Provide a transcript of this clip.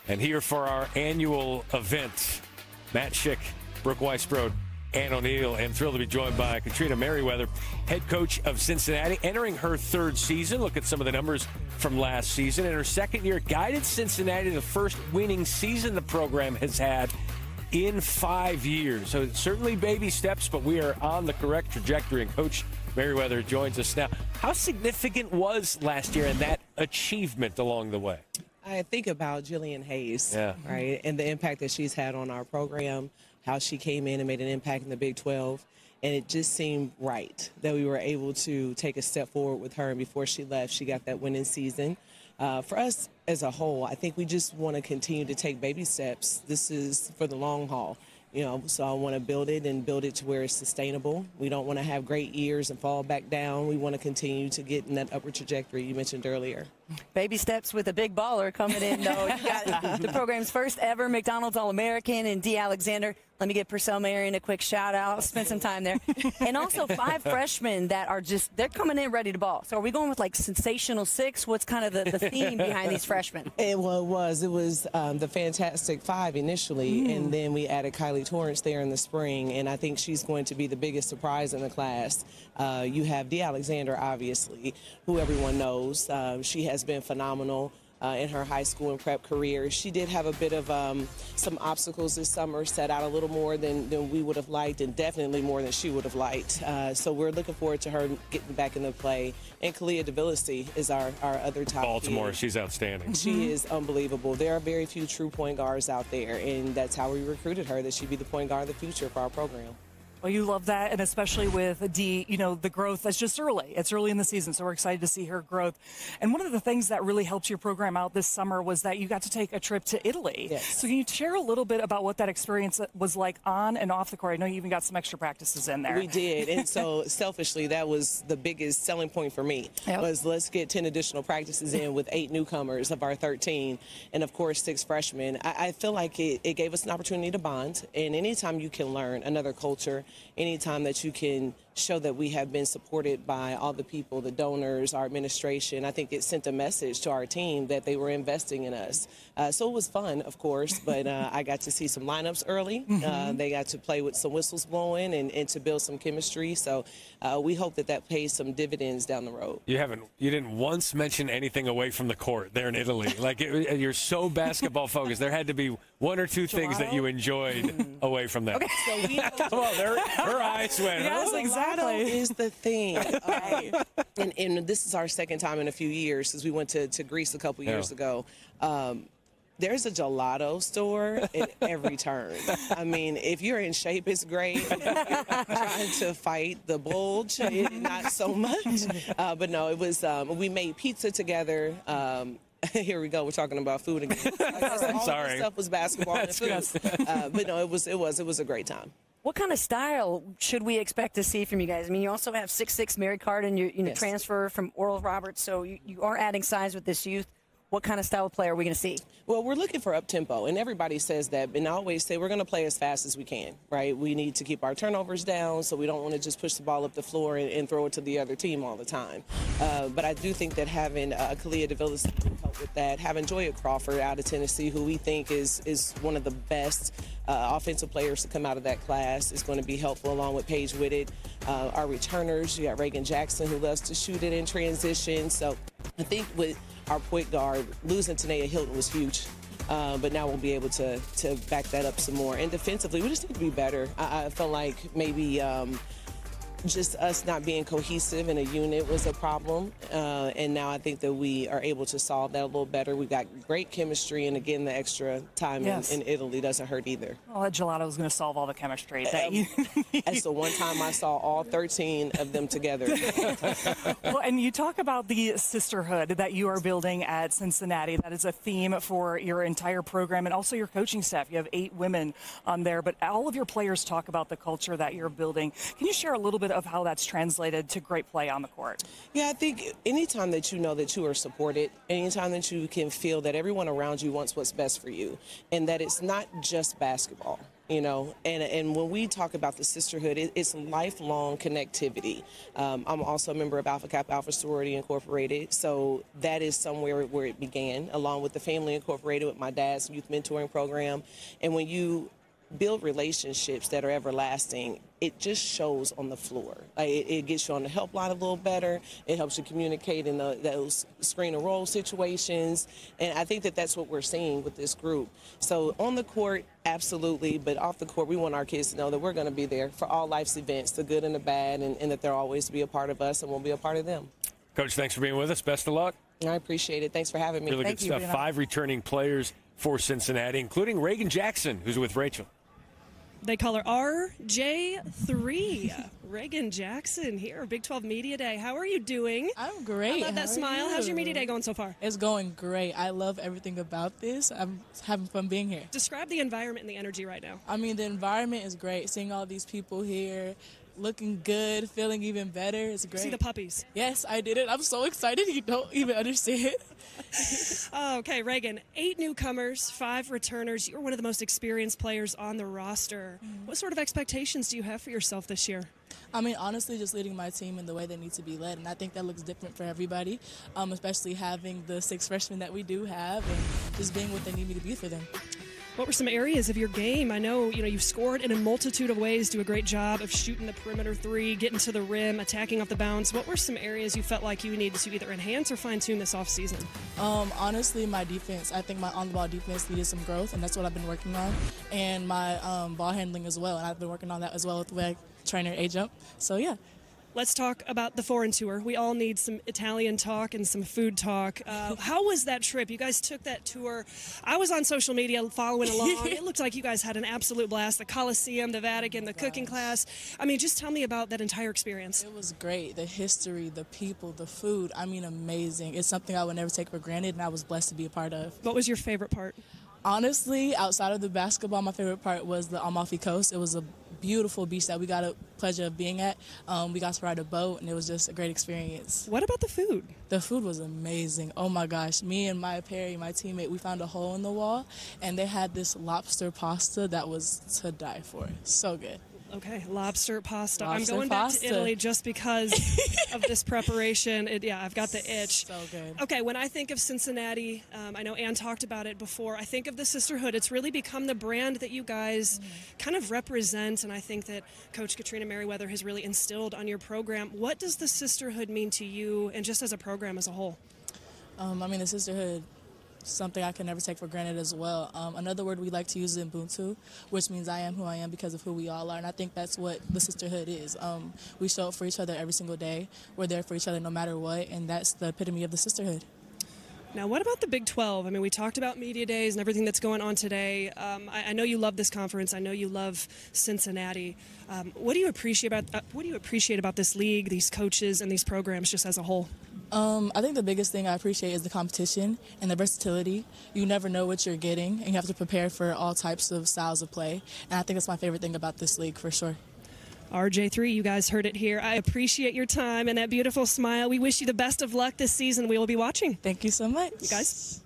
And here for our annual event, Matt Schick, Brooke Weisbrod, Ann O'Neill, and thrilled to be joined by Katrina Merriweather, head coach of Cincinnati, entering her third season. Look at some of the numbers from last season. In her second year, guided Cincinnati to the first winning season the program has had in 5 years. So certainly baby steps, but we are on the correct trajectory. And Coach Merriweather joins us now. How significant was last year and that achievement along the way? I think about Jillian Hayes, Yeah. right, and the impact that she's had on our program, how she came in and made an impact in the Big 12. And it just seemed right that we were able to take a step forward with her. And before she left, she got that winning season. For us as a whole, I think we just want to continue to take baby steps. This is for the long haul. So I want to build it to where it's sustainable. We don't want to have great years and fall back down. We want to continue to get in that upward trajectory you mentioned earlier. Baby steps with a big baller coming in, though. You got the program's first ever McDonald's All-American and D. Alexander. Let me give Purcell Marion a quick shout-out. Spend some time there. And also 5 freshmen that are they're coming in ready to ball. So are we going with, like, sensational 6? What's kind of the theme behind these freshmen? It was the Fantastic 5 initially, and then we added Kylie Torrance there in the spring, and I think she's going to be the biggest surprise in the class. You have D. Alexander, obviously, who everyone knows. She has been phenomenal in her high school and prep career. She did have a bit of some obstacles this summer, set out a little more than we would have liked, and definitely more than she would have liked. So we're looking forward to her getting back into play. And Kalia DeVillisi is our other top Baltimore, kid. she's outstanding. She is unbelievable. There are very few true point guards out there, and that's how we recruited her, that she'd be the point guard of the future for our program. Well, you love that, and especially with Dee, the growth that's just early. It's early in the season, so we're excited to see her growth. And one of the things that really helped your program out this summer was that you got to take a trip to Italy. Yes. So can you share a little bit about what that experience was like on and off the court? I know you even got some extra practices in there. We did, and so selfishly, that was the biggest selling point for me, was let's get 10 additional practices in with 8 newcomers of our 13, and of course 6 freshmen. I feel like it gave us an opportunity to bond, and anytime you can learn another culture, anytime that you can show that we have been supported by all the people, the donors, our administration, I think it sent a message to our team that they were investing in us. So it was fun, of course, but I got to see some lineups early. They got to play with some whistles blowing and to build some chemistry. So we hope that pays some dividends down the road. You didn't once mention anything away from the court there in Italy. Like you're so basketball focused. There had to be 1 or 2 things that you enjoyed away from that. Okay. So we Come on, her eyes went. Yes, exactly. Is the thing. And this is our second time in a few years since we went to Greece a couple years ago. There's a gelato store in every turn. I mean, if you're in shape, it's great. If you're trying to fight the bulge, not so much. But no, it was, we made pizza together. Here we go. We're talking about food again. All Sorry. this stuff was basketball and food. But no, it was a great time. What kind of style should we expect to see from you guys? I mean, you also have 6'6" Mary Carden, you Yes. transfer from Oral Roberts, so you are adding size with this youth. What kind of style of player are we going to see? Well, we're looking for up-tempo, and everybody says that, and I always say we're going to play as fast as we can, right? We need to keep our turnovers down, so we don't want to just push the ball up the floor and throw it to the other team all the time. But I do think that having Kalia DeVillisi can help with that, having Joya Crawford out of Tennessee, who we think is one of the best offensive players to come out of that class, is going to be helpful, along with Paige Whitted. Our returners, you got Reagan Jackson, who loves to shoot it in transition. So I think with our point guard, losing Tanea Hilton was huge. But now we'll be able to back that up some more. And defensively, we just need to be better. I felt like maybe just us not being cohesive in a unit was a problem. And now I think that we are able to solve that a little better. We've got great chemistry, and again, the extra time in Italy doesn't hurt either. Well, that gelato is going to solve all the chemistry. That's the one time I saw all 13 of them together. Well, and you talk about the sisterhood that you are building at Cincinnati. That is a theme for your entire program and also your coaching staff. You have 8 women on there, but all of your players talk about the culture that you're building. Can you share a little bit of how that's translated to great play on the court? Yeah, I think anytime that you know that you are supported, anytime that you can feel that everyone around you wants what's best for you, and that it's not just basketball, you know, and when we talk about the sisterhood, it's lifelong connectivity. I'm also a member of Alpha Kappa Alpha Sorority Incorporated, so that is somewhere where it began, along with the Family Incorporated with my dad's youth mentoring program. And when you build relationships that are everlasting, it just shows on the floor. Like, it gets you on the helpline a little better. It helps you communicate in those screen and roll situations. And I think that that's what we're seeing with this group. So on the court, absolutely. But off the court, we want our kids to know that we're going to be there for all life's events, the good and the bad, and that they'll always be a part of us and we'll be a part of them. Coach, thanks for being with us. Best of luck. I appreciate it. Thanks for having me. Really good stuff. 5 returning players for Cincinnati, including Reagan Jackson, who's with Rachel. They call her RJ3. Reagan Jackson here, Big 12 Media Day. How are you doing? I'm great. I love that smile. How's your Media Day going so far? It's going great. I love everything about this. I'm having fun being here. Describe the environment and the energy right now. I mean, the environment is great. Seeing all these people here, looking good, feeling even better. It's great. See the puppies. Yes, I did it. I'm so excited. You don't even understand. Okay, Reagan, 8 newcomers, 5 returners. You're one of the most experienced players on the roster. What sort of expectations do you have for yourself this year? I mean, honestly, just leading my team in the way they need to be led, and I think that looks different for everybody, especially having the 6 freshmen that we do have and just being what they need me to be for them. What were some areas of your game? I know, you've scored in a multitude of ways, do a great job of shooting the perimeter 3, getting to the rim, attacking off the bounce. What were some areas you felt like you needed to either enhance or fine-tune this offseason? Honestly, my defense. I think my on-the-ball defense needed some growth, and that's what I've been working on. And my ball handling as well, and I've been working on that as well with my trainer, A-Jump. So, yeah. Let's talk about the foreign tour. We all need some Italian talk and some food talk. How was that trip? You guys took that tour. I was on social media following along. It looked like you guys had an absolute blast. The Colosseum, the Vatican, the cooking class. I mean, just tell me about that entire experience. It was great. The history, the people, the food. I mean, amazing. It's something I would never take for granted, and I was blessed to be a part of. What was your favorite part? Honestly, outside of the basketball, my favorite part was the Amalfi Coast. It was a beautiful beach that we got a pleasure of being at. We got to ride a boat, and it was just a great experience. What about the food? The food was amazing. Oh, my gosh. Me and Maya Perry, my teammate, we found a hole in the wall, and they had this lobster pasta that was to die for. So good. Okay, lobster pasta. Lobster I'm going pasta. back to Italy just because of this preparation. I've got the itch. So good. Okay, when I think of Cincinnati, I know Ann talked about it before, I think of the sisterhood. It's really become the brand that you guys kind of represent, and I think that Coach Katrina Merriweather has really instilled on your program. What does the sisterhood mean to you and just as a program as a whole? I mean, the sisterhood, something I can never take for granted as well. Another word we like to use is Ubuntu, which means I am who I am because of who we all are, and I think that's what the sisterhood is. We show up for each other every single day. We're there for each other no matter what, and that's the epitome of the sisterhood. Now, what about the Big 12? I mean, we talked about media days and everything that's going on today. I know you love this conference. I know you love Cincinnati. What do you appreciate about this league, these coaches, and these programs just as a whole? I think the biggest thing I appreciate is the competition and the versatility. You never know what you're getting, and you have to prepare for all types of styles of play. And I think that's my favorite thing about this league, for sure. RJ3, you guys heard it here. I appreciate your time and that beautiful smile. We wish you the best of luck this season. We will be watching. Thank you so much. You guys.